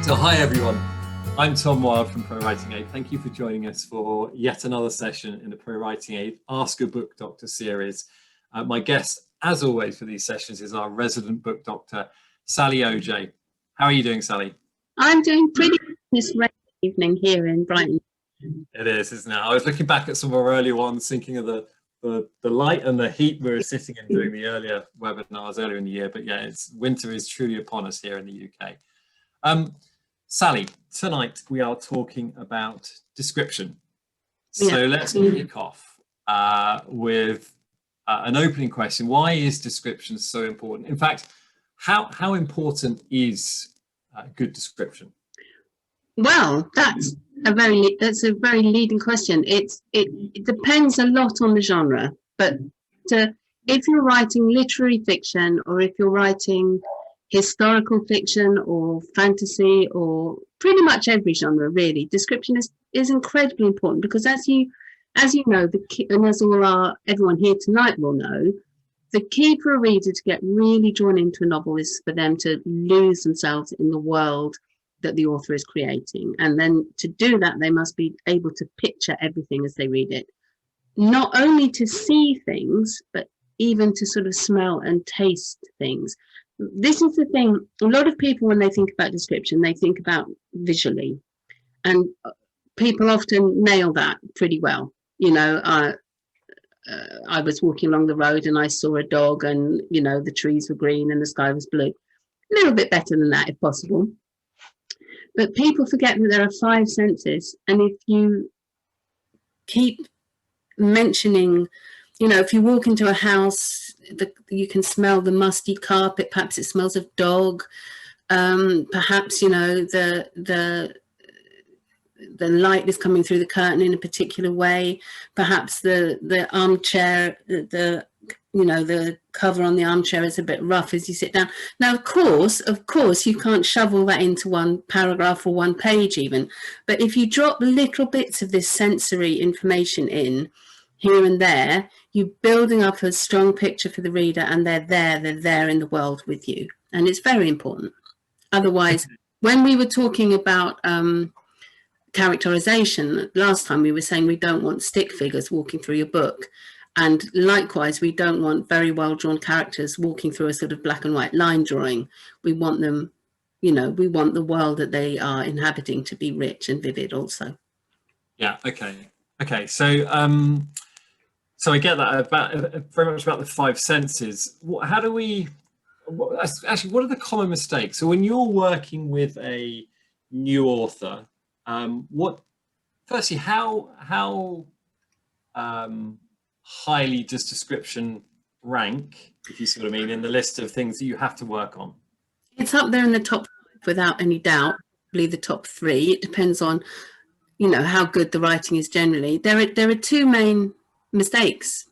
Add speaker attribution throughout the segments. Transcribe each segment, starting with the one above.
Speaker 1: So hi everyone, I'm Tom Wild from ProWritingAid. Thank you for joining us for yet another session in the ProWritingAid Ask a Book Doctor series. My guest, as always for these sessions, is our resident book doctor, Sally OJ. How are you doing, Sally?
Speaker 2: I'm doing pretty good this rainy evening here in Brighton.
Speaker 1: It is, isn't it? I was looking back at some of our earlier ones, thinking of the light and the heat we were sitting in during the earlier webinars earlier in the year. But yeah, winter is truly upon us here in the UK. Sally, tonight we are talking about description. So let's kick off with an opening question. Why is description so important? In fact, how important is good description?
Speaker 2: Well, that's a very leading question. It depends a lot on the genre, but if you're writing literary fiction, or if you're writing historical fiction or fantasy, or pretty much every genre really, description is incredibly important, because as you know, and as everyone here tonight will know, the key for a reader to get really drawn into a novel is for them to lose themselves in the world that the author is creating. And then to do that, they must be able to picture everything as they read it, not only to see things, but even to sort of smell and taste things. This is the thing, a lot of people, when they think about description, they think about visually, and people often nail that pretty well. You know, I was walking along the road and I saw a dog, and you know, the trees were green and the sky was blue. A little bit better than that if possible. But people forget that there are 5 senses, and if you keep mentioning, you know, if you walk into a house, you can smell the musty carpet, perhaps it smells of dog, perhaps, you know, the light is coming through the curtain in a particular way, perhaps the armchair, you know, the cover on the armchair is a bit rough as you sit down. Now, of course, you can't shovel that into one paragraph or one page even, but if you drop little bits of this sensory information in here and there, you're building up a strong picture for the reader, and they're there in the world with you. And it's very important. Otherwise, when we were talking about characterization, last time we were saying we don't want stick figures walking through your book. And likewise, we don't want very well drawn characters walking through a sort of black and white line drawing. We want them, you know, we want the world that they are inhabiting to be rich and vivid also.
Speaker 1: Yeah, okay. So I get that very much about the 5 senses. How do we, actually, what are the common mistakes? So when you're working with a new author, firstly, how highly does description rank, if you see what I mean, in the list of things that you have to work on?
Speaker 2: It's up there in the top 5 without any doubt, probably the top 3. It depends on, you know, how good the writing is generally. There are 2 main mistakes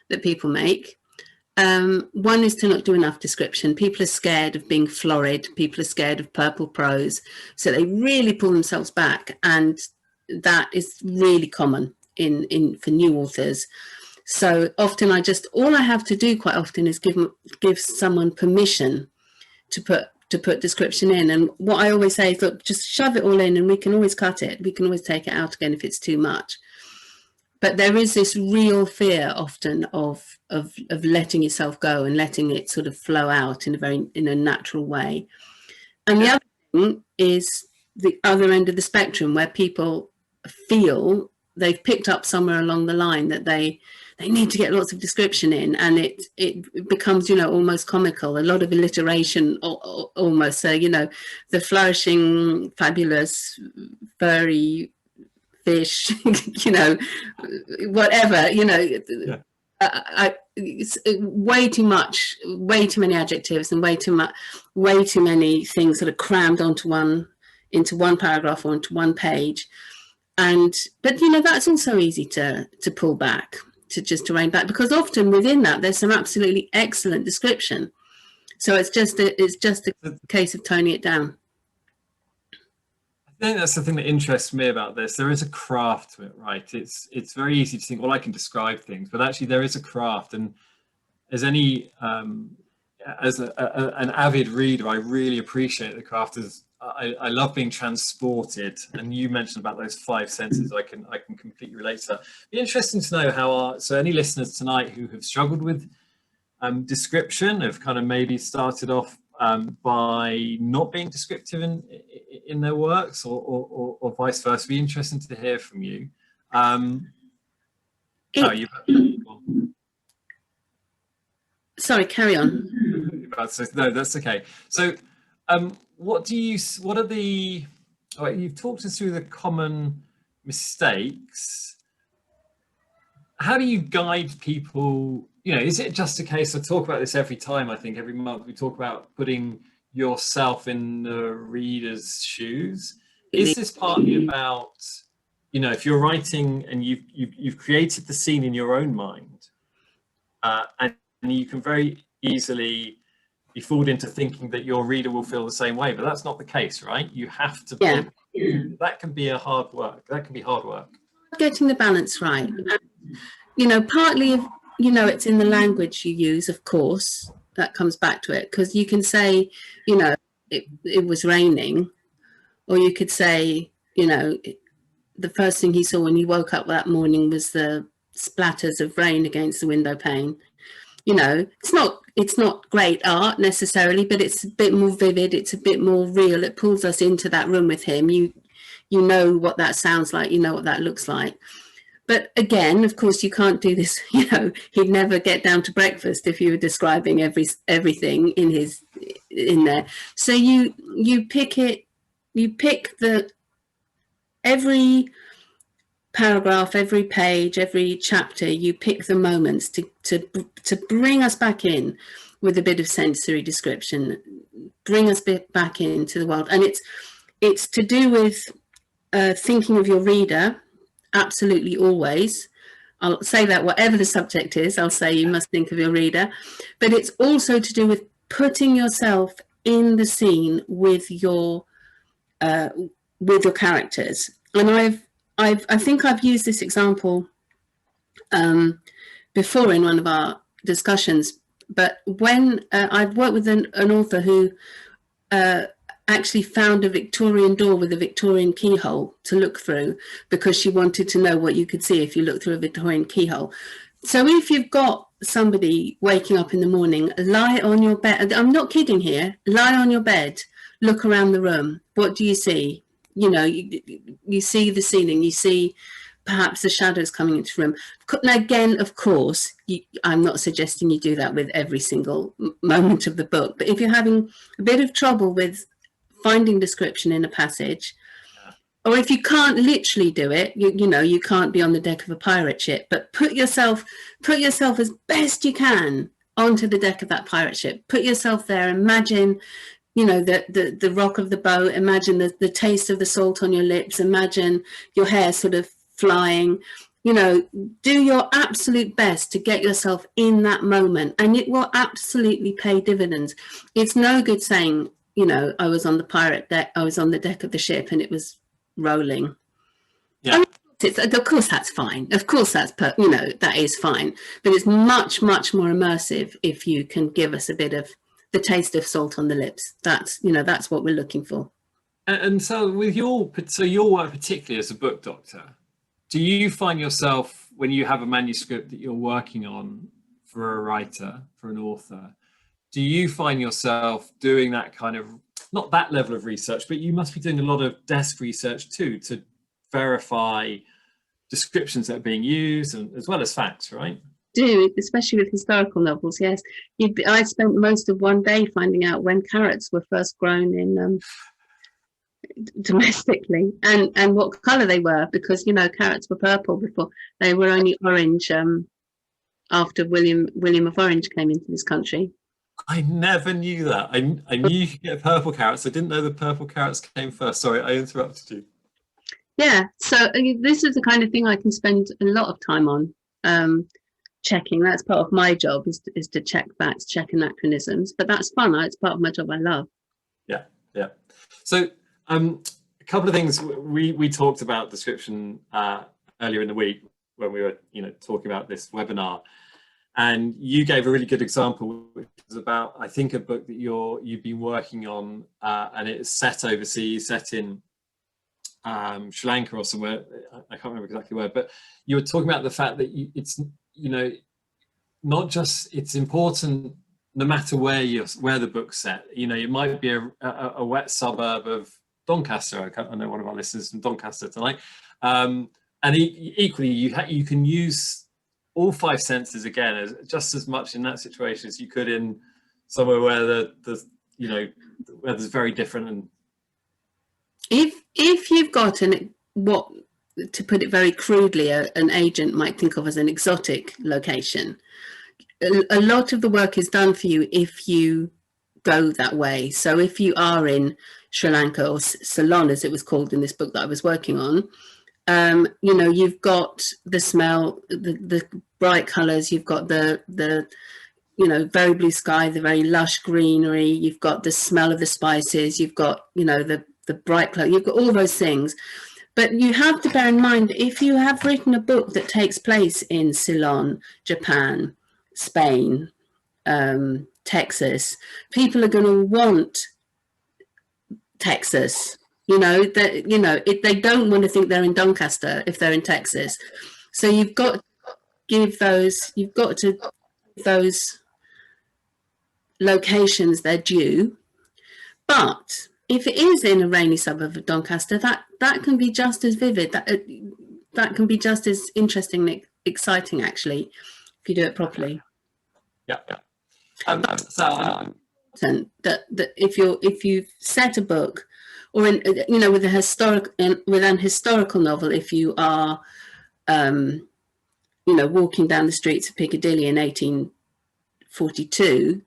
Speaker 2: that people make. One is to not do enough description. People are scared of being florid. People are scared of purple prose. So they really pull themselves back. And that is really common for new authors. So often all I have to do quite often is give someone permission to put description in. And what I always say is, look, just shove it all in and we can always cut it. We can always take it out again if it's too much. But there is this real fear often of letting yourself go and letting it sort of flow out in a natural way. And the other thing is the other end of the spectrum, where people feel they've picked up somewhere along the line that they need to get lots of description in, and it becomes, you know, almost comical, a lot of alliteration almost. So, you know, the flourishing, fabulous, furry fish, you know, whatever, you know, it's way too much, way too many adjectives, and way too many things that are crammed into one paragraph or into one page. But you know, that's also easy to pull back, to rein back, because often within that there's some absolutely excellent description. So it's just a case of toning it down.
Speaker 1: I think that's the thing that interests me about this. There is a craft to it, right? It's very easy to think, well, I can describe things, but actually there is a craft. And as any as an avid reader, I really appreciate the craft I love being transported, and you mentioned about those 5 senses. I can completely relate to that. It'd be interesting to know how so any listeners tonight who have struggled with description, have kind of maybe started off by not being descriptive in their works, or vice versa. It'd be interesting to hear from you.
Speaker 2: Sorry, carry on.
Speaker 1: No, that's okay. So what are the, all right, you've talked us through the common mistakes. How do you guide people? You know, is it just a case, I talk about this every time, I think every month we talk about putting yourself in the reader's shoes. Is this partly about, you know, if you're writing and you've created the scene in your own mind, and you can very easily be fooled into thinking that your reader will feel the same way, but that's not the case, right? You have to that can be hard work.
Speaker 2: Getting the balance right. You know, partly, you know, it's in the language you use, of course, that comes back to it, because you can say, you know, it was raining, or you could say, you know, the first thing he saw when he woke up that morning was the splatters of rain against the window pane. You know, it's not great art necessarily, but it's a bit more vivid, it's a bit more real. It pulls us into that room with him. You know what that sounds like, you know what that looks like. But again, of course, you can't do this. You know, he'd never get down to breakfast if you were describing everything in there. So you pick every paragraph, every page, every chapter, you pick the moments to bring us back in with a bit of sensory description, bring us back into the world. And it's to do with thinking of your reader, absolutely always. I'll say that whatever the subject is, I'll say you must think of your reader, but it's also to do with putting yourself in the scene with your characters. And I think I've used this example before in one of our discussions, but when I've worked with an author who actually found a Victorian door with a Victorian keyhole to look through, because she wanted to know what you could see if you look through a Victorian keyhole. So if you've got somebody waking up in the morning, lie on your bed, I'm not kidding here, lie on your bed, look around the room, what do you see? You know, you see the ceiling, you see perhaps the shadows coming into the room. Now, again, of course, I'm not suggesting you do that with every single moment of the book, but if you're having a bit of trouble with finding description in a passage, or if you can't literally do it, you know, you can't be on the deck of a pirate ship, but put yourself as best you can onto the deck of that pirate ship. Put yourself there, imagine, you know, the rock of the boat, imagine the taste of the salt on your lips, imagine your hair sort of flying, you know, do your absolute best to get yourself in that moment, and it will absolutely pay dividends. It's no good saying, you know, I was on the pirate deck, I was on the deck of the ship and it was rolling. Yeah. I mean, of course that's fine. Of course you know, that is fine. But it's much, much more immersive if you can give us a bit of the taste of salt on the lips. That's, you know, that's what we're looking for.
Speaker 1: And so with your work, particularly as a book doctor, do you find yourself, when you have a manuscript that you're working on for a writer, for an author, do you find yourself doing that kind of, not that level of research, but you must be doing a lot of desk research too, to verify descriptions that are being used, and as well as facts, right?
Speaker 2: Do, especially with historical novels, yes. I spent most of one day finding out when carrots were first grown in domestically, and what colour they were, because, you know, carrots were purple before. They were only orange after William of Orange came into this country.
Speaker 1: I never knew that. I knew you could get purple carrots. I didn't know the purple carrots came first. Sorry, I interrupted you.
Speaker 2: Yeah, so this is the kind of thing I can spend a lot of time on, checking. That's part of my job, is to check facts, check anachronisms. But that's fun. It's part of my job I love.
Speaker 1: Yeah, yeah. So a couple of things. We talked about description earlier in the week when we were, you know, talking about this webinar. And you gave a really good example, which is about, I think, a book that you've been working on, and it's set overseas, set in Sri Lanka or somewhere. I can't remember exactly where, but you were talking about the fact that it's, you know, not just, it's important no matter where the book's set. You know, it might be a wet suburb of Doncaster. I know one of our listeners from Doncaster tonight. And equally, you can use all 5 senses again just as much in that situation as you could in somewhere where where there's very different. And
Speaker 2: if you've got what, to put it very crudely, an agent might think of as an exotic location, a lot of the work is done for you if you go that way. So if you are in Sri Lanka, or Ceylon as it was called in this book that I was working on, you know, you've got the smell, the bright colors, you've got the you know, very blue sky, the very lush greenery, you've got the smell of the spices, you've got, you know, the bright clothes, you've got all those things. But you have to bear in mind, if you have written a book that takes place in Ceylon, Japan, Spain, Texas, people are going to want Texas. You know, that, you know, they don't want to think they're in Doncaster if they're in Texas. So you've got to give those locations their due. But if it is in a rainy suburb of Doncaster, that can be just as vivid. That can be just as interesting and exciting, actually, if you do it properly.
Speaker 1: Yeah.
Speaker 2: That if you set a book, or in, you know, with an historical novel, if you are, you know, walking down the streets of Piccadilly in 1842,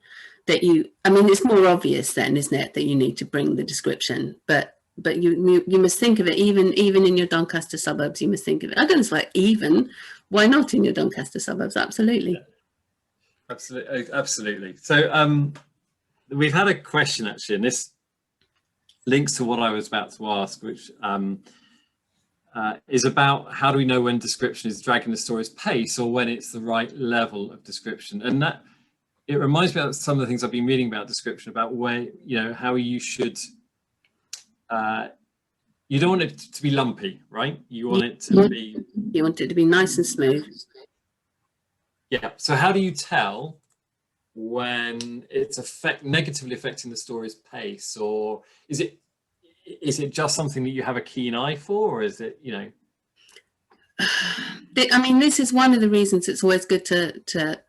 Speaker 2: that I mean, it's more obvious then, isn't it, that you need to bring the description, but you must think of it, even in your Doncaster suburbs, you must think of it. I don't know, it's like, why not in your Doncaster suburbs? Absolutely.
Speaker 1: Yeah. Absolutely. So we've had a question, actually, and this links to what I was about to ask, which is about how do we know when description is dragging the story's pace or when it's the right level of description. And that, it reminds me of some of the things I've been reading about description, about where, you know, how you should, you don't want it to be lumpy, right? You want it to be...
Speaker 2: You want it to be nice and smooth.
Speaker 1: Yeah. So how do you tell when it's negatively affecting the story's pace, or is it just something that you have a keen eye for, or is it, you know?
Speaker 2: I mean, this is one of the reasons it's always good to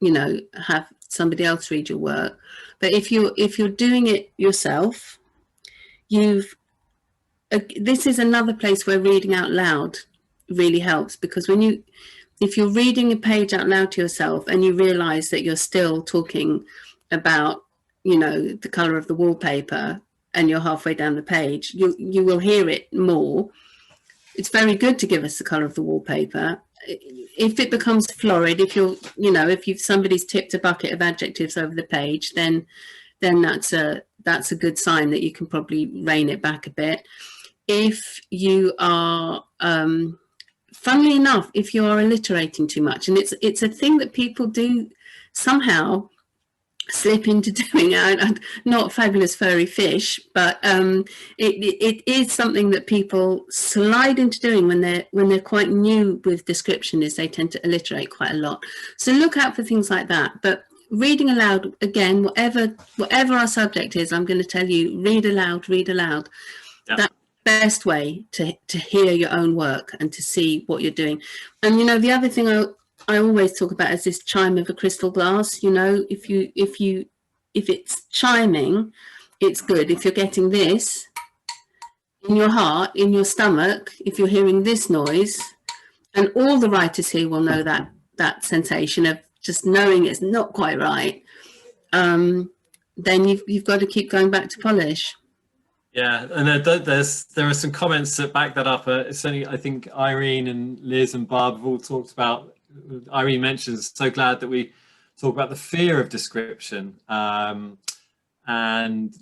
Speaker 2: you know, have somebody else read your work. But if you're doing it yourself, this is another place where reading out loud really helps, because if you're reading a page out loud to yourself and you realize that you're still talking about, you know, the color of the wallpaper, and you're halfway down the page, you will hear it more. It's very good to give us the color of the wallpaper. If it becomes florid, if somebody's tipped a bucket of adjectives over the page, then that's a good sign that you can probably rein it back a bit. If you are, funnily enough, if you are alliterating too much, and it's a thing that people do somehow slip into doing, not fabulous furry fish, but it is something that people slide into doing when they're quite new with description, is they tend to alliterate quite a lot. So look out for things like that. But reading aloud, again, whatever our subject is, I'm going to tell you, read aloud. Yeah. That's the best way to hear your own work and to see what you're doing. And, you know, the other thing I always talk about is this chime of a crystal glass. You know, if it's chiming, it's good. If you're getting this in your heart, in your stomach, if you're hearing this noise, and all the writers here will know that sensation of just knowing it's not quite right, then you've got to keep going back to polish.
Speaker 1: Yeah, and there are some comments that back that up. Certainly, I think Irene and Liz and Barb have all talked about. Irene mentions, so glad that we talk about the fear of description. And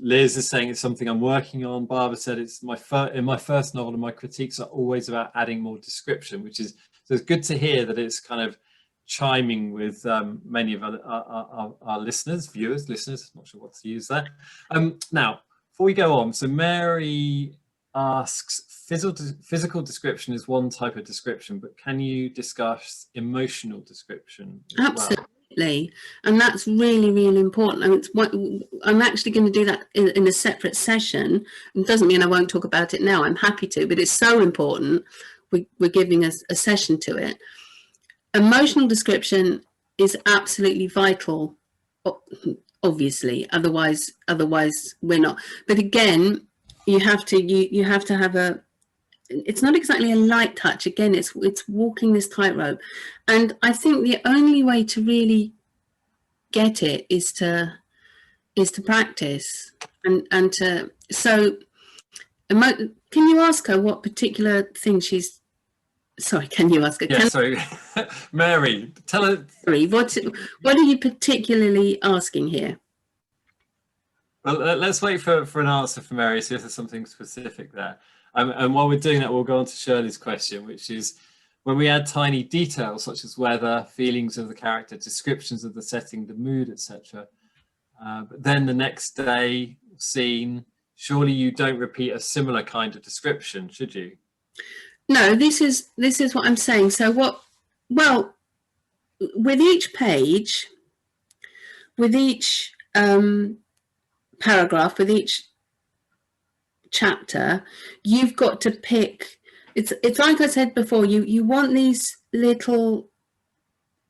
Speaker 1: Liz is saying it's something I'm working on. Barbara said it's in my first novel, and my critiques are always about adding more description, which is, so it's good to hear that it's kind of, chiming with many of our listeners, viewers, listeners, not sure what to use there. Now, before we go on, so Mary asks, physical description is one type of description, but can you discuss emotional description as
Speaker 2: Absolutely. And that's really, really important. And it's what I'm actually going to do that in a separate session. It doesn't mean I won't talk about it now. I'm happy to, but it's so important. We're giving us a session to it. Emotional description is absolutely vital, obviously. Otherwise we're not. But again, you have to have a. It's not exactly a light touch. Again, it's walking this tightrope, and I think the only way to really get it is to practice and to. So, can you ask her what particular thing she's? Sorry, can you ask her?
Speaker 1: Yeah, sorry, Mary, tell her.
Speaker 2: What are you particularly asking here?
Speaker 1: Well, let's wait for an answer from Mary, see if there's something specific there. And while we're doing that, we'll go on to Shirley's question, which is, when we add tiny details such as weather, feelings of the character, descriptions of the setting, the mood, etc. But then the next day, scene, surely you don't repeat a similar kind of description, should you?
Speaker 2: No, this is what I'm saying. So well, with each page, with each paragraph, with each chapter, you've got to pick. It's like I said before, you want these little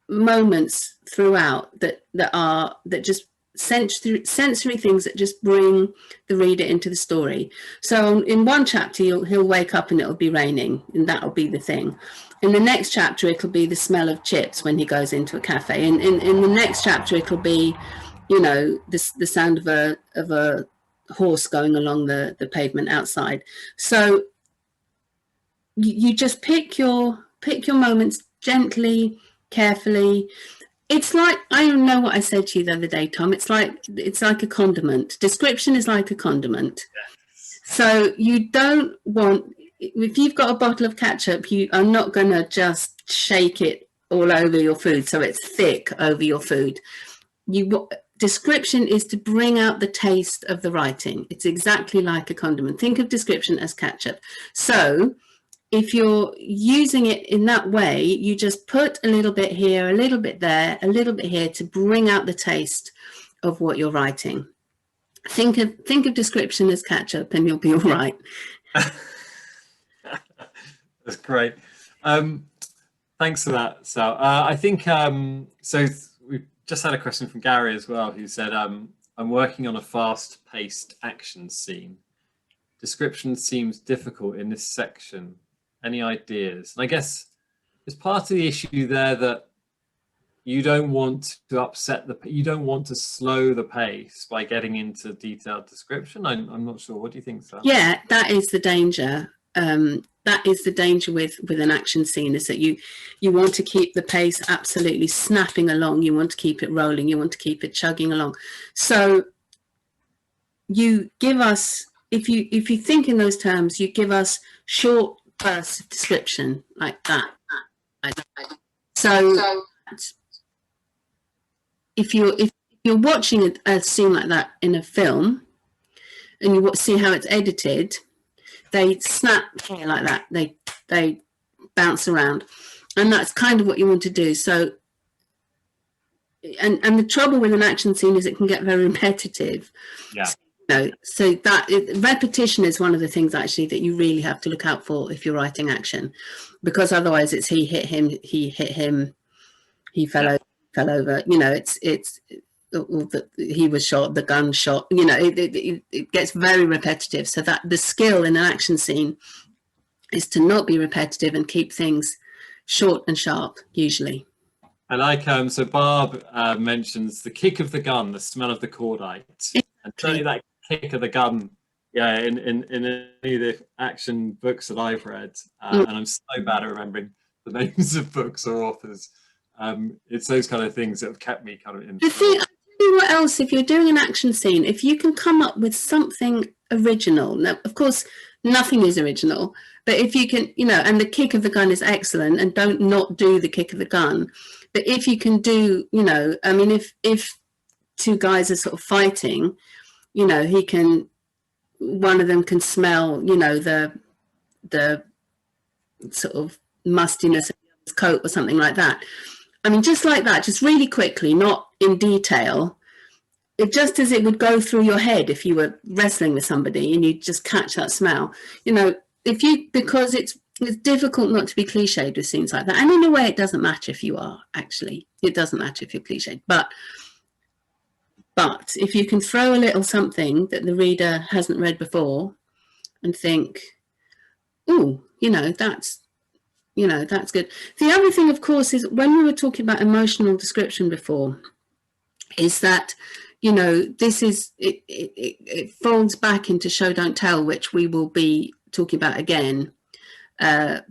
Speaker 2: moments throughout that just sensory things that just bring the reader into the story. So in one chapter he'll wake up and it'll be raining, and that'll be the thing. In the next chapter it'll be the smell of chips when he goes into a cafe. In the next chapter it'll be, you know, the sound of a horse going along the pavement outside. So you just pick your moments gently, carefully. It's like, I don't know what I said to you the other day, Tom. It's like a condiment. Description is like a condiment. Yes. So you don't want, if you've got a bottle of ketchup, you are not going to just shake it all over your food so it's thick over your food. Description is to bring out the taste of the writing. It's exactly like a condiment. Think of description as ketchup. So if you're using it in that way, you just put a little bit here, a little bit there, a little bit here to bring out the taste of what you're writing. Think of description as ketchup and you'll be all right.
Speaker 1: That's great. Thanks for that, Sal. I think, so we've just had a question from Gary as well, who said, I'm working on a fast-paced action scene. Description seems difficult in this section. Any ideas? And I guess it's part of the issue there that you don't want to you don't want to slow the pace by getting into detailed description. I'm not sure. What do you think, Sal?
Speaker 2: Yeah, that is the danger. That is the danger with an action scene, is that you want to keep the pace absolutely snapping along. You want to keep it rolling. You want to keep it chugging along. So you give us, if you think in those terms, you give us short bursts of description like that. So if you're watching a scene like that in a film and you see how it's edited, they snap here like that. They bounce around, and that's kind of what you want to do. So, and the trouble with an action scene is it can get very repetitive.
Speaker 1: Yeah.
Speaker 2: So that repetition is one of the things actually that you really have to look out for if you're writing action, because otherwise it's he hit him, he fell over. You know, it's he was shot, the gun shot. You know, it gets very repetitive. So that the skill in an action scene is to not be repetitive and keep things short and sharp usually.
Speaker 1: I like so Barb mentions the kick of the gun, the smell of the cordite, and certainly that kick of the gun, yeah, in any of the action books that I've read, and I'm so bad at remembering the names of books or authors. It's those kind of things that have kept me kind of in.
Speaker 2: What else, if you're doing an action scene, if you can come up with something original. Now, of course, nothing is original, but if you can, you know, and the kick of the gun is excellent, and don't not do the kick of the gun. But if you can do, you know, I mean, if two guys are sort of fighting, you know, one of them can smell, you know, the sort of mustiness of his coat or something like that. I mean, just like that, just really quickly, not in detail, just as it would go through your head if you were wrestling with somebody and you just catch that smell, you know, because it's difficult not to be cliched with scenes like that. And in a way, it doesn't matter if you are, actually. It doesn't matter if you're cliched. But if you can throw a little something that the reader hasn't read before and think, oh, you know, that's good. The other thing, of course, is when we were talking about emotional description before, is that, you know, this is, it folds back into show, don't tell, which we will be talking about again,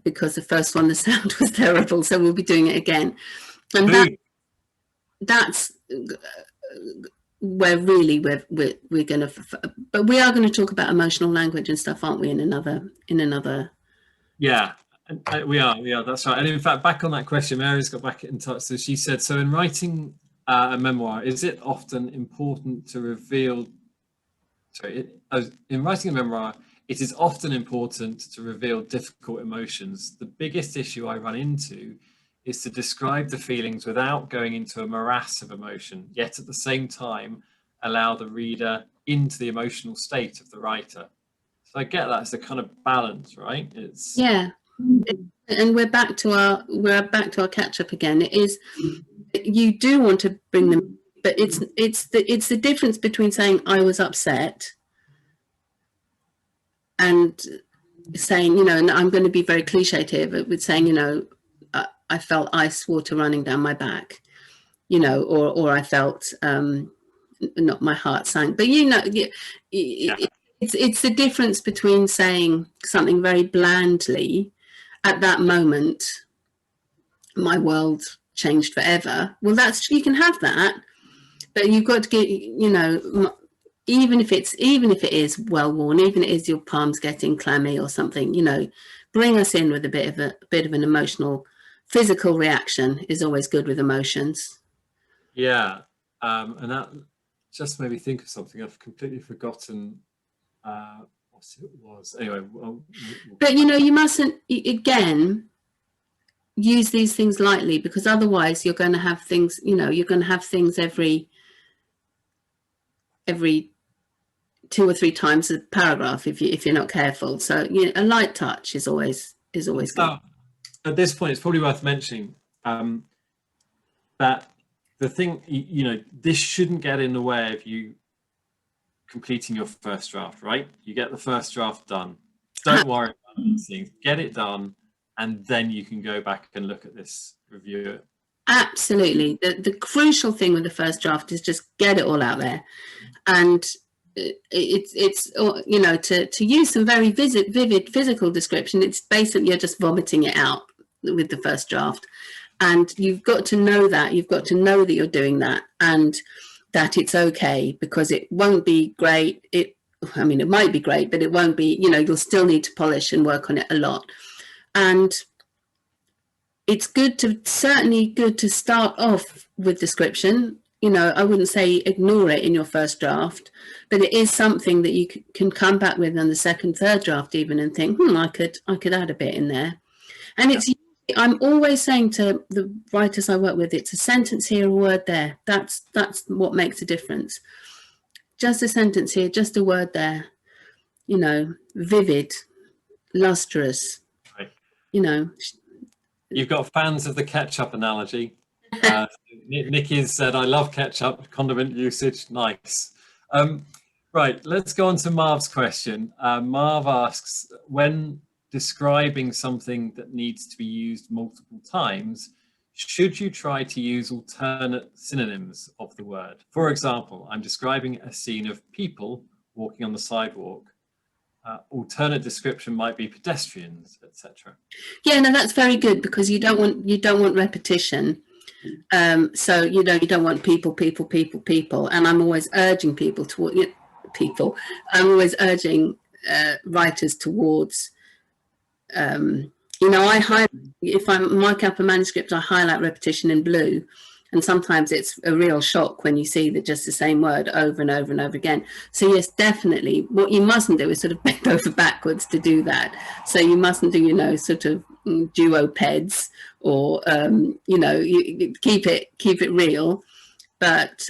Speaker 2: because the first one, the sound was terrible, so we'll be doing it again. And that's where really we're going to, but we are going to talk about emotional language and stuff, aren't we, in another.
Speaker 1: Yeah, we are, that's right. And in fact, back on that question, Mary's got back in touch. So she said, so in writing a memoir, is it often important to reveal, in writing a memoir, it is often important to reveal difficult emotions. The biggest issue I run into is to describe the feelings without going into a morass of emotion, yet at the same time allow the reader into the emotional state of the writer. So I get that it's a kind of balance, right? It's
Speaker 2: and we're back to our catch up again. It is, you do want to bring them, but it's the difference between saying I was upset and saying, you know, and I'm going to be very cliched here, but with saying, you know, I felt ice water running down my back, you know, or I felt not, my heart sank. But you know, it's the difference between saying something very blandly at that moment, my world changed forever. Well, you can have that, but you've got to get, you know, even if it is well worn, even if it is your palms getting clammy or something, you know, bring us in with a bit of an emotional, physical reaction is always good with emotions.
Speaker 1: Yeah, and that just made me think of something. I've completely forgotten what it was. Anyway,
Speaker 2: but you know, you mustn't again use these things lightly, because otherwise you're going to have things, you know, you're going to have things every 2 or 3 times a paragraph if you're not careful. So, you know, a light touch is always good.
Speaker 1: At this point, it's probably worth mentioning that the thing, you know, this shouldn't get in the way of you completing your first draft, right? You get the first draft done. Don't worry about these things. Get it done, and then you can go back and look at this, review it.
Speaker 2: Absolutely. The crucial thing with the first draft is just get it all out there. And it's you know, to use some very vivid physical description, it's basically you're just vomiting it out with the first draft. And you've got to know that. You've got to know that you're doing that, and that it's okay, because it won't be great. I mean, it might be great, but it won't be, you know, you'll still need to polish and work on it a lot. And it's certainly good to start off with description. You know, I wouldn't say ignore it in your first draft, but it is something that you can come back with on the second, third draft even, and think, I could add a bit in there. And I'm always saying to the writers I work with, it's a sentence here, a word there. That's what makes a difference. Just a sentence here, just a word there. You know, vivid, lustrous.
Speaker 1: Right.
Speaker 2: You know.
Speaker 1: You've got fans of the ketchup analogy. Nikki said, I love ketchup, condiment usage, nice. Right, let's go on to Marv's question. Marv asks, when describing something that needs to be used multiple times, should you try to use alternate synonyms of the word? For example, I'm describing a scene of people walking on the sidewalk. Alternate description might be pedestrians, etc.
Speaker 2: Yeah, no, that's very good, because you don't want repetition. So you don't want people, and I'm always urging I'm always urging writers towards You know, if I mark up a manuscript, I highlight repetition in blue. And sometimes it's a real shock when you see that just the same word over and over and over again. So yes, definitely. What you mustn't do is sort of bend over backwards to do that. So you mustn't do, you know, sort of duopeds or, you know, you keep it real. But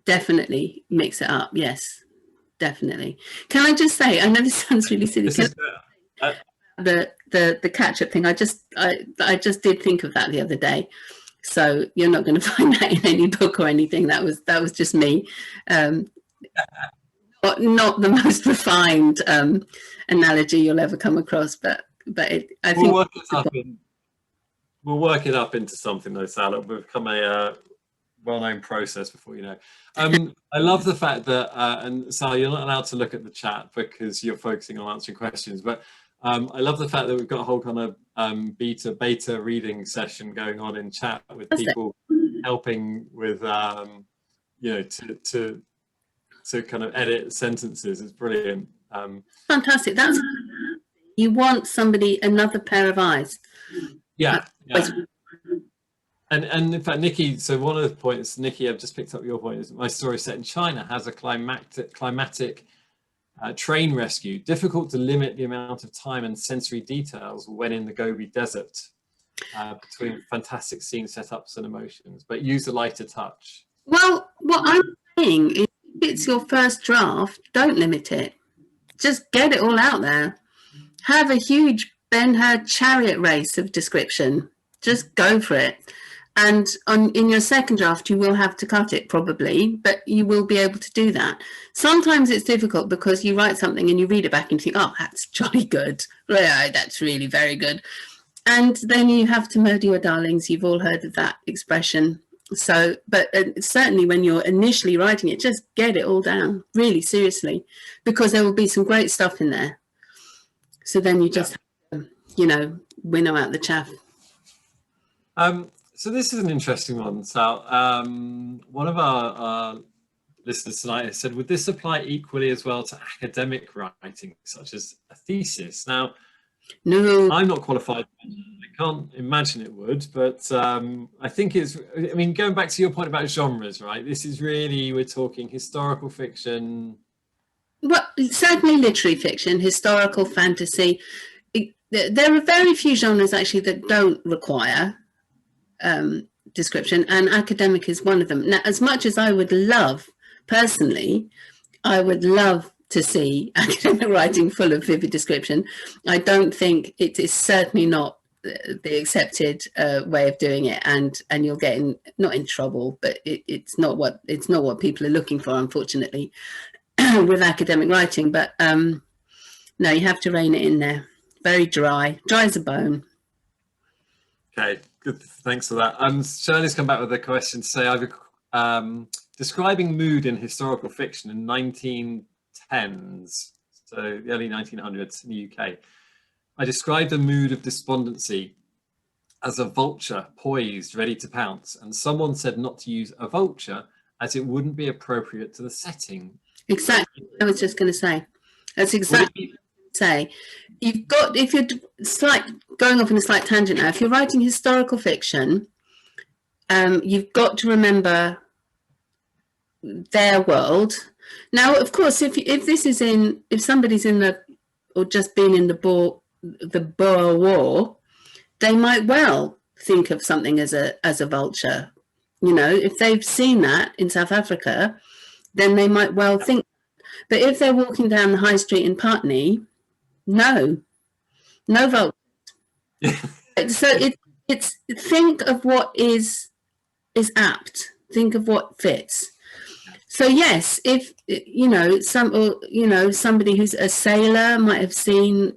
Speaker 2: definitely mix it up. Yes, definitely. Can I just say, I know this sounds really silly. The catch-up thing, I just did think of that the other day, so you're not going to find that in any book or anything. That was just me. Not the most refined analogy you'll ever come across, but I think
Speaker 1: we'll work it up into something though, Sal. It'll become a well-known process before you know. I love the fact that and Sal, you're not allowed to look at the chat because you're focusing on answering questions, but I love the fact that we've got a whole kind of beta reading session going on in chat with people helping with you know, to kind of edit sentences. It's brilliant.
Speaker 2: Fantastic. That's, you want somebody, another pair of eyes.
Speaker 1: Yeah. And in fact, Nikki, so one of the points, Nikki, I've just picked up your point, is my story set in China has a climatic train rescue, difficult to limit the amount of time and sensory details when in the Gobi Desert between fantastic scene setups and emotions, but use a lighter touch.
Speaker 2: Well, what I'm saying is, if it's your first draft, don't limit it. Just get it all out there. Have a huge Ben-Hur chariot race of description. Just go for it. And in your second draft, you will have to cut it probably, but you will be able to do that. Sometimes it's difficult because you write something and you read it back and you think, oh, that's jolly good. Yeah, that's really very good. And then you have to murder your darlings. You've all heard of that expression. So, but certainly when you're initially writing it, just get it all down, really seriously, because there will be some great stuff in there. So then you just, you know, winnow out the chaff.
Speaker 1: So this is an interesting one, Sal. One of our listeners tonight has said, would this apply equally as well to academic writing, such as a thesis? Now,
Speaker 2: no,
Speaker 1: I'm not qualified. I can't imagine it would, but I think it's, I mean, going back to your point about genres, right? This is really, we're talking historical fiction.
Speaker 2: Well, certainly literary fiction, historical fantasy. There are very few genres actually that don't require description, and academic is one of them. Now, as much as I would love, personally, I would love to see academic writing full of vivid description, I don't think it is certainly not the accepted way of doing it, and you'll get not in trouble, but it's not what people are looking for, unfortunately, with academic writing. But no, you have to rein it in there. Very dry as a bone. Okay,
Speaker 1: good. Thanks for that. Shirley's come back with a question to say, I've describing mood in historical fiction in 1910s, so the early 1900s in the UK. I described a mood of despondency as a vulture poised, ready to pounce, and someone said not to use a vulture as it wouldn't be appropriate to the setting.
Speaker 2: Exactly. I was just going to say, that's exactly say. You've got, if you're going off in a slight tangent now, if you're writing historical fiction, you've got to remember their world. Now, of course, if somebody's in the, or just been in the Boer War, they might well think of something as a vulture. You know, if they've seen that in South Africa, then they might well think. But if they're walking down the high street in Putney, no vulture. So it's think of what is apt. Think of what fits. So yes, if somebody who's a sailor might have seen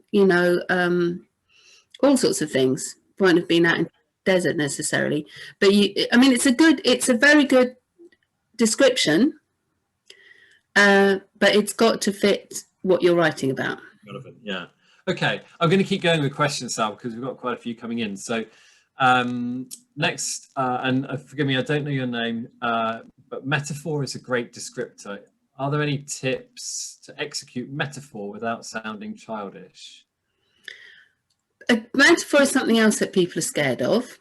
Speaker 2: all sorts of things. Won't have been out in the desert necessarily, but it's a very good description, but it's got to fit what you're writing about.
Speaker 1: Relevant, yeah. Okay, I'm going to keep going with questions, Sal, because we've got quite a few coming in. So next, and forgive me, I don't know your name, but metaphor is a great descriptor. are there any tips to execute metaphor without sounding childish?
Speaker 2: A metaphor is something else that people are scared of.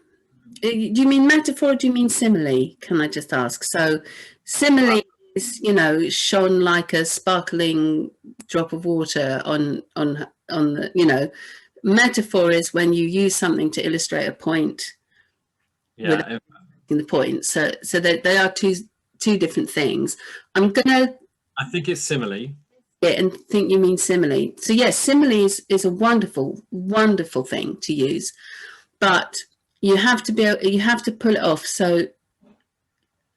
Speaker 2: Do you mean metaphor or do you mean simile? Can I just ask? So simile is, you know, shone like a sparkling drop of water on the, you know, metaphor is when you use something to illustrate a point.
Speaker 1: Yeah.
Speaker 2: In the point. So they are two different things. I'm gonna.
Speaker 1: I think it's simile.
Speaker 2: Yeah, and think you mean simile. So yes, simile is a wonderful, wonderful thing to use, but you have to you have to pull it off. So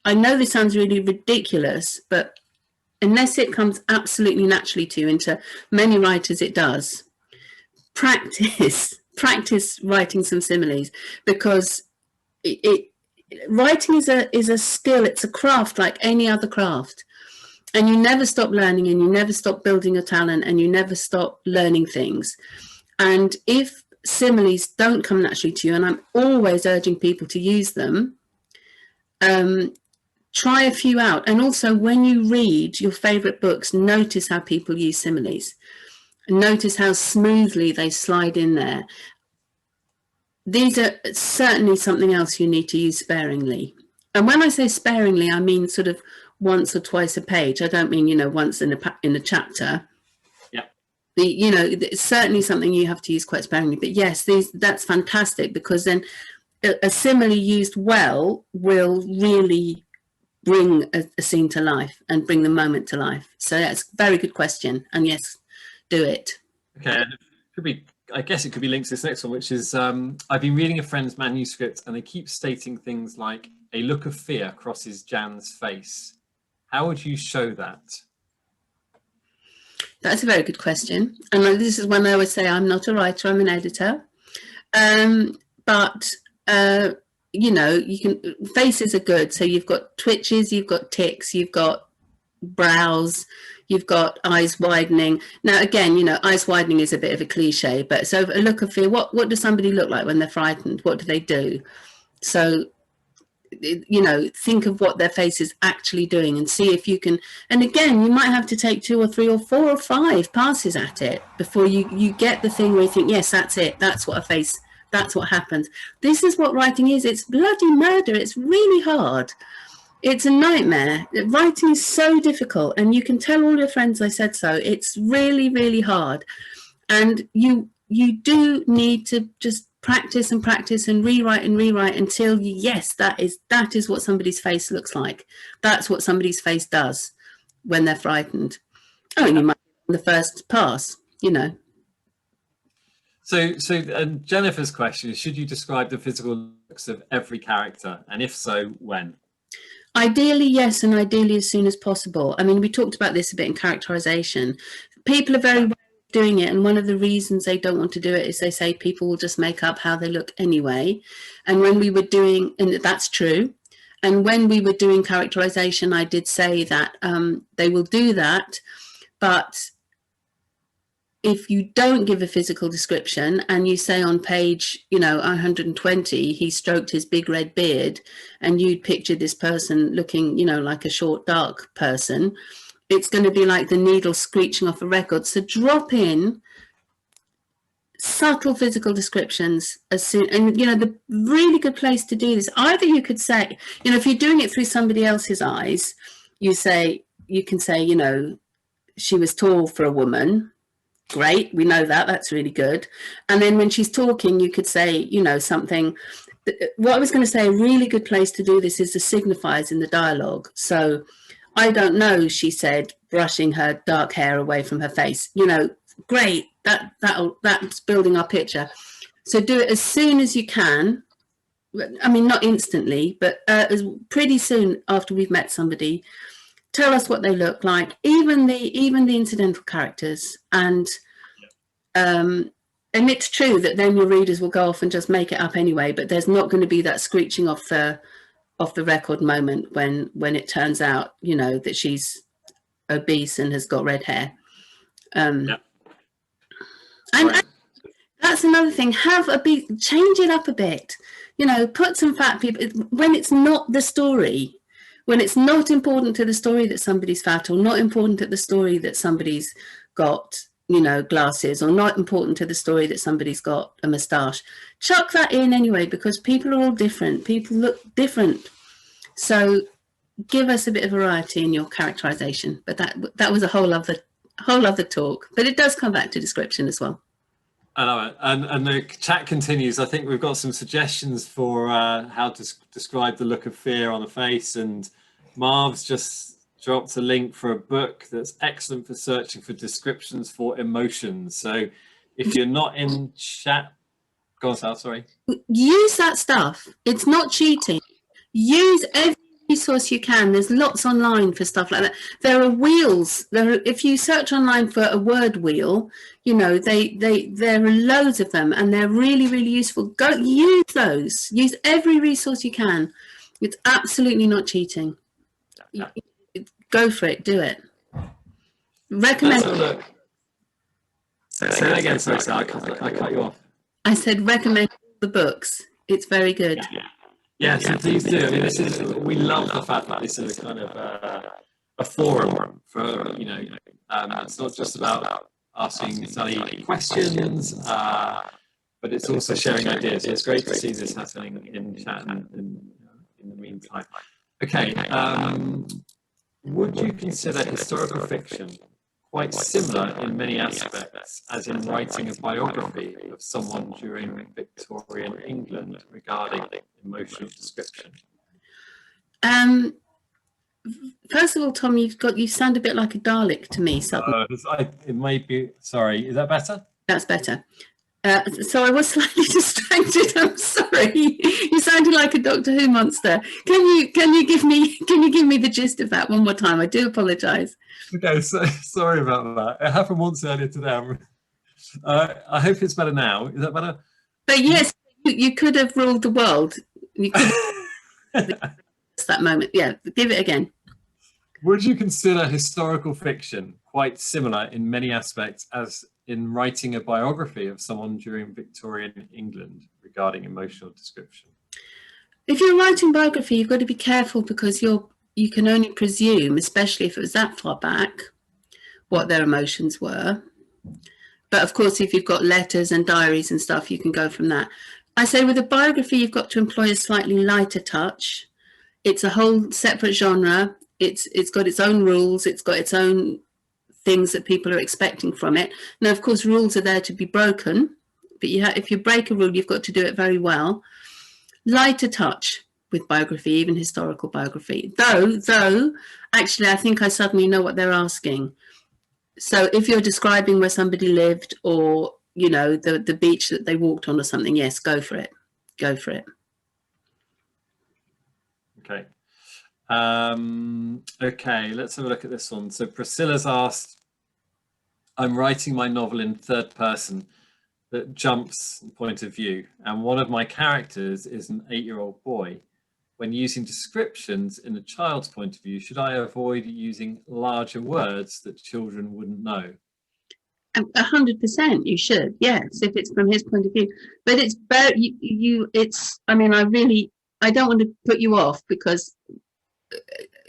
Speaker 2: I know this sounds really ridiculous, but unless it comes absolutely naturally to you, and to many writers it does, practice writing some similes, because writing is a skill. It's a craft like any other craft, and you never stop learning, and you never stop building your talent, and you never stop learning things. And if similes don't come naturally to you, and I'm always urging people to use them, try a few out. And also, when you read your favorite books, notice how people use similes, notice how smoothly they slide in there. These are certainly something else you need to use sparingly. And when I say sparingly, I mean sort of once or twice a page. I don't mean, you know, once in a chapter.
Speaker 1: Yeah.
Speaker 2: You know, it's certainly something you have to use quite sparingly. But yes, that's fantastic, because then a simile used well will really bring a scene to life and bring the moment to life. So that's a very good question. And yes, do it.
Speaker 1: Okay, and it could be, I guess it could be linked to this next one, which is I've been reading a friend's manuscript and they keep stating things like a look of fear crosses Jan's face. How would you show that?
Speaker 2: That's a very good question. And this is when I always say I'm not a writer, I'm an editor. But you know, faces are good. So you've got twitches, you've got tics, you've got brows, you've got eyes widening. Now, again, you know, eyes widening is a bit of a cliche, but so a look of fear, what does somebody look like when they're frightened? What do they do? So, you know, think of what their face is actually doing and see if you can. And again, you might have to take 2 or 3 or 4 or 5 passes at it before you get the thing where you think, yes, that's it. That's what a face, that's what happens. This is what writing is. It's bloody murder. It's really hard. It's a nightmare. Writing is so difficult, and you can tell all your friends I said so. It's really, really hard. And you do need to just practice and practice and rewrite until yes, that is what somebody's face looks like. That's what somebody's face does when they're frightened. Oh, and you might on the first pass, you know.
Speaker 1: So Jennifer's question is, should you describe the physical looks of every character? And if so, when?
Speaker 2: Ideally, yes, and ideally as soon as possible. I mean, we talked about this a bit in characterization. People are very well doing it, and one of the reasons they don't want to do it is they say people will just make up how they look anyway. And when we were doing, and that's true, and when we were doing characterization, I did say that they will do that, but if you don't give a physical description and you say on page, you know, 120, he stroked his big red beard, and you'd picture this person looking, you know, like a short, dark person, it's going to be like the needle screeching off a record. So drop in subtle physical descriptions as soon, and, you know, the really good place to do this, either you could say, you know, if you're doing it through somebody else's eyes, you can say, you know, she was tall for a woman. Great, we know that, that's really good. And then when she's talking, you could say, you know, something. What I was going to say, a really good place to do this is the signifiers in the dialogue. So, I don't know, she said, brushing her dark hair away from her face. You know, great, that's building our picture. So do it as soon as you can. I mean, not instantly, but pretty soon after we've met somebody. Tell us what they look like, even the incidental characters, and it's true that then your readers will go off and just make it up anyway. But there's not going to be that screeching off the record moment when it turns out, you know, that she's obese and has got red hair. And that's another thing. Change it up a bit. You know, put some fat people when it's not the story. when it's not important to the story that somebody's fat, or not important to the story that somebody's got, you know, glasses, or not important to the story that somebody's got a moustache, chuck that in anyway, because people are all different. People look different. So give us a bit of variety in your characterization. But that was a whole other talk. But it does come back to description as well.
Speaker 1: I know it. And the chat continues. I think we've got some suggestions for how to describe the look of fear on the face. And Marv's just dropped a link for a book that's excellent for searching for descriptions for emotions. So if you're not in chat, go on, Sal, sorry.
Speaker 2: Use that stuff. It's not cheating. Use every resource you can. There's lots online for stuff like that. There are wheels. If you search online for a word wheel, you know, there are loads of them, and they're really, really useful. Go use those. Use every resource you can. It's absolutely not cheating.
Speaker 1: Yeah.
Speaker 2: Go for it. Do it. Recommend.
Speaker 1: Say that again, sorry, Sal. I cut you off.
Speaker 2: I said recommend the books. It's very good.
Speaker 1: Yes, please do. I mean, we love the fact that this is kind of a forum for, you know, it's not just about asking Sally questions, but it's also sharing ideas. So it's great to see this happening in chat and in the meantime. Okay, would you consider historical fiction quite similar in many aspects as in writing a biography of someone during Victorian England regarding emotional description?
Speaker 2: First of all, Tom, you sound a bit like a Dalek to me suddenly.
Speaker 1: It might be. Sorry, is that better?
Speaker 2: That's better. So I was slightly distracted. I'm sorry. You sounded like a Doctor Who monster. Can you give me the gist of that one more time? I do apologise.
Speaker 1: Okay, so sorry about that. It happened once earlier today. I hope it's better now. Is that better?
Speaker 2: But yes, you could have ruled the world. You could have that moment. Yeah, give it again.
Speaker 1: Would you consider historical fiction quite similar in many aspects as in writing a biography of someone during Victorian England regarding emotional description?
Speaker 2: If you're writing biography, you've got to be careful, because you can only presume, especially if it was that far back, what their emotions were. But of course, if you've got letters and diaries and stuff, you can go from that. I say with a biography, you've got to employ a slightly lighter touch. It's a whole separate genre. It's got its own rules. It's got its own things that people are expecting from it. Now, of course, rules are there to be broken, but if you break a rule, you've got to do it very well. Lighter touch with biography, even historical biography. Though, actually, I think I suddenly know what they're asking. So if you're describing where somebody lived, or, you know, the beach that they walked on or something, yes, go for it. Go for it.
Speaker 1: Okay. Okay, let's have a look at this one. So Priscilla's asked, I'm writing my novel in third person that jumps point of view, and one of my characters is an 8-year-old boy. When using descriptions in a child's point of view, should I avoid using larger words that children wouldn't know?
Speaker 2: 100% you should, yes, if it's from his point of view. But it's very, I mean, I don't want to put you off, because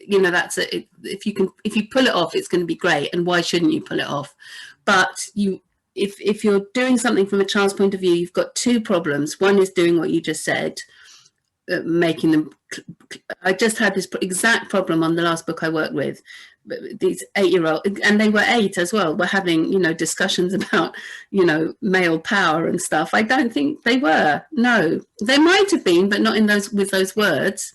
Speaker 2: you know, that's it. If you pull it off, it's going to be great, and why shouldn't you pull it off? But if you're doing something from a child's point of view, you've got two problems. One is doing what you just said, making them. I just had this exact problem on the last book I worked with. These 8-year-old, and they were 8 as well, were having, you know, discussions about, you know, male power and stuff. I don't think they were. No, they might have been, but not with those words.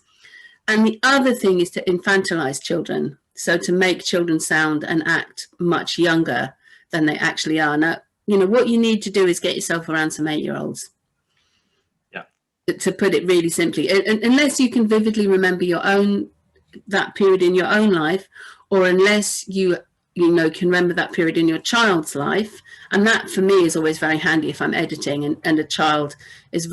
Speaker 2: And the other thing is to infantilize children. So to make children sound and act much younger than they actually are. Now, you know, what you need to do is get yourself around some 8-year-olds.
Speaker 1: Yeah.
Speaker 2: To put it really simply, unless you can vividly remember that period in your own life, or unless you can remember that period in your child's life. And that for me is always very handy if I'm editing and a child is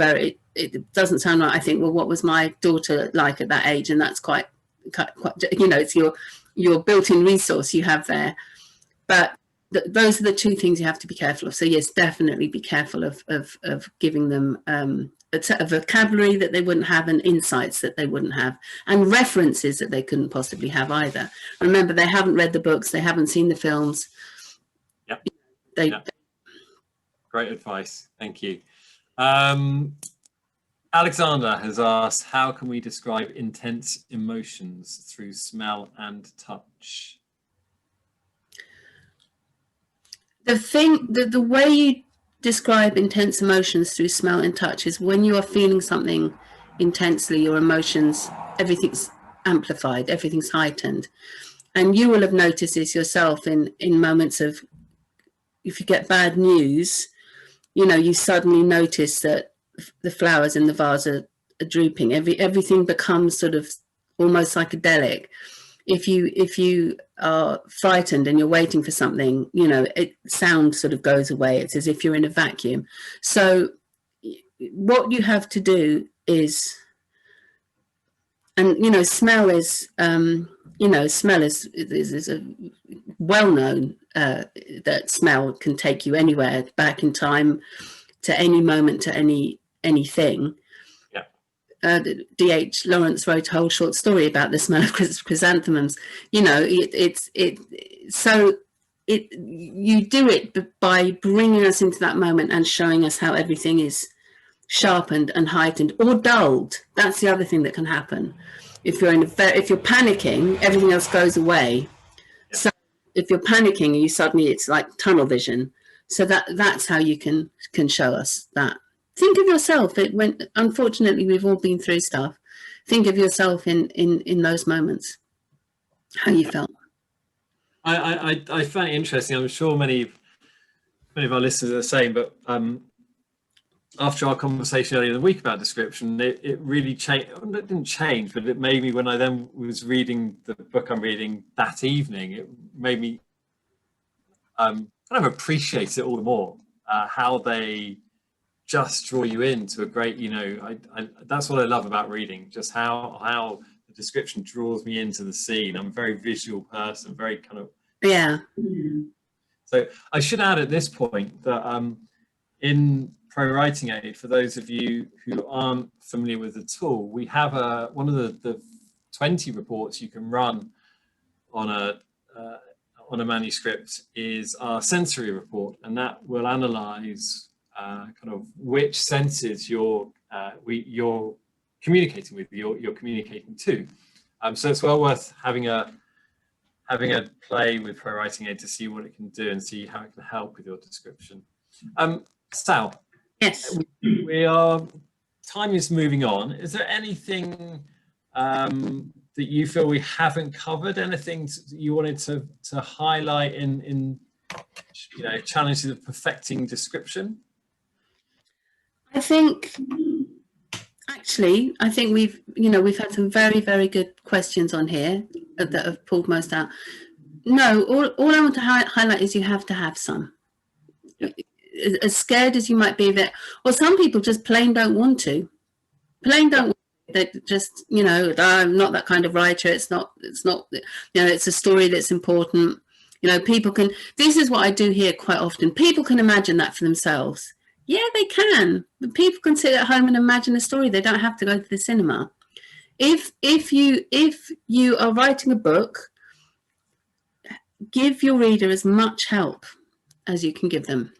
Speaker 2: it doesn't sound right. I think, well, what was my daughter like at that age? And that's quite, you know, it's your built-in resource you have there. But those are the two things you have to be careful of. So yes, definitely be careful of giving them a vocabulary that they wouldn't have, and insights that they wouldn't have, and references that they couldn't possibly have either. Remember, they haven't read the books, they haven't seen the films.
Speaker 1: Yep.
Speaker 2: They,
Speaker 1: yep. Great advice. Thank you. Alexander has asked, how can we describe intense emotions through smell and touch?
Speaker 2: The way you describe intense emotions through smell and touch is when you are feeling something intensely, your emotions, everything's amplified, everything's heightened. And you will have noticed this yourself in moments of, if you get bad news, you know, you suddenly notice that the flowers in the vase are drooping. Everything becomes sort of almost psychedelic. If you are frightened and you're waiting for something, you know, sound sort of goes away. It's as if you're in a vacuum. So what you have to do is, and you know, smell is, smell is a well known that smell can take you anywhere, back in time, to any moment, to anything. Yeah. D.H. Lawrence wrote a whole short story about the smell of chrysanthemums. You know, you do it by bringing us into that moment and showing us how everything is sharpened and heightened or dulled. That's the other thing that can happen. If you're panicking, everything else goes away. Yeah. So if you're panicking, it's like tunnel vision. So that's how you can show us that. Think of yourself. Unfortunately, we've all been through stuff. Think of yourself in those moments, how you felt.
Speaker 1: I find it interesting. I'm sure many of our listeners are the same, but after our conversation earlier in the week about description, it really changed. It didn't change, but it made me, when I then was reading the book I'm reading that evening, it made me kind of appreciate it all the more, how they just draw you into a great, you know, that's what I love about reading, just how the description draws me into the scene. I'm a very visual person, very kind of,
Speaker 2: yeah.
Speaker 1: So I should add at this point that in ProWritingAid, for those of you who aren't familiar with the tool, we have one of the 20 reports you can run on a manuscript is our sensory report, and that will analyze kind of which senses you're communicating with, you're communicating to. So it's well worth having a play with ProWritingAid to see what it can do and see how it can help with your description. Sal,
Speaker 2: yes,
Speaker 1: time is moving on. Is there anything that you feel we haven't covered? Anything you wanted to highlight in challenges of perfecting description?
Speaker 2: I think we've had some very, very good questions on here that have pulled most out. No, all I want to highlight is you have to have some. As scared as you might be of it, or some people just plain don't want to. They just, I'm not that kind of writer. It's not, it's a story that's important. This is what I do hear quite often. People can imagine that for themselves. Yeah, they can. But people can sit at home and imagine a story. They don't have to go to the cinema. If you are writing a book, give your reader as much help as you can give them,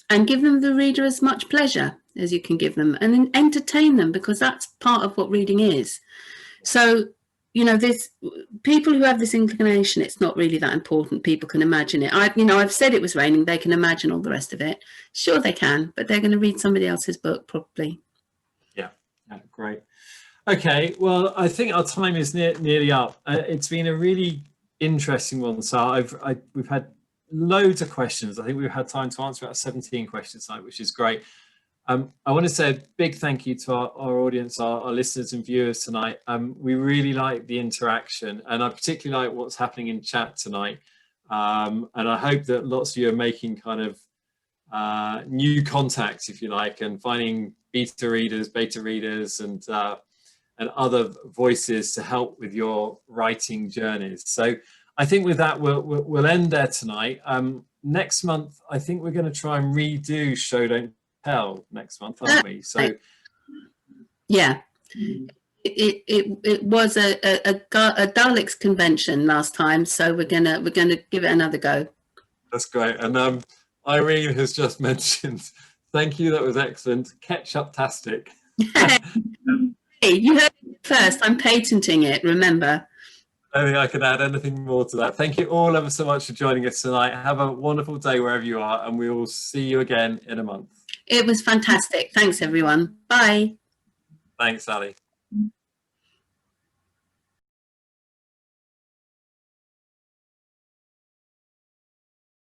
Speaker 2: and give them, the reader, as much pleasure as you can give them, and then entertain them, because that's part of what reading is. So, people who have this inclination, it's not really that important. People can imagine it. I've said it was raining. They can imagine all the rest of it. Sure, they can, but they're going to read somebody else's book probably. Yeah,
Speaker 1: great. Okay, well, I think our time is nearly up. It's been a really interesting one. So we've had loads of questions. I think we've had time to answer about 17 questions tonight, which is great. I want to say a big thank you to our audience, our listeners and viewers tonight. We really like the interaction, and I particularly like what's happening in chat tonight. And I hope that lots of you are making kind of new contacts, if you like, and finding beta readers, and other voices to help with your writing journeys. So I think with that, we'll end there tonight. Next month, I think we're going to try and redo Show Don't Tell next month, aren't we? So
Speaker 2: Yeah. It was a Daleks convention last time, so we're gonna give it another go.
Speaker 1: That's great. And Irene has just mentioned, thank you, that was excellent. Ketchup-tastic.
Speaker 2: Hey, you heard it first. I'm patenting it, remember.
Speaker 1: I don't think I can add anything more to that. Thank you all ever so much for joining us tonight. Have a wonderful day wherever you are, and we will see you again in a month.
Speaker 2: It was fantastic. Thanks, everyone. Bye.
Speaker 1: Thanks, Sally.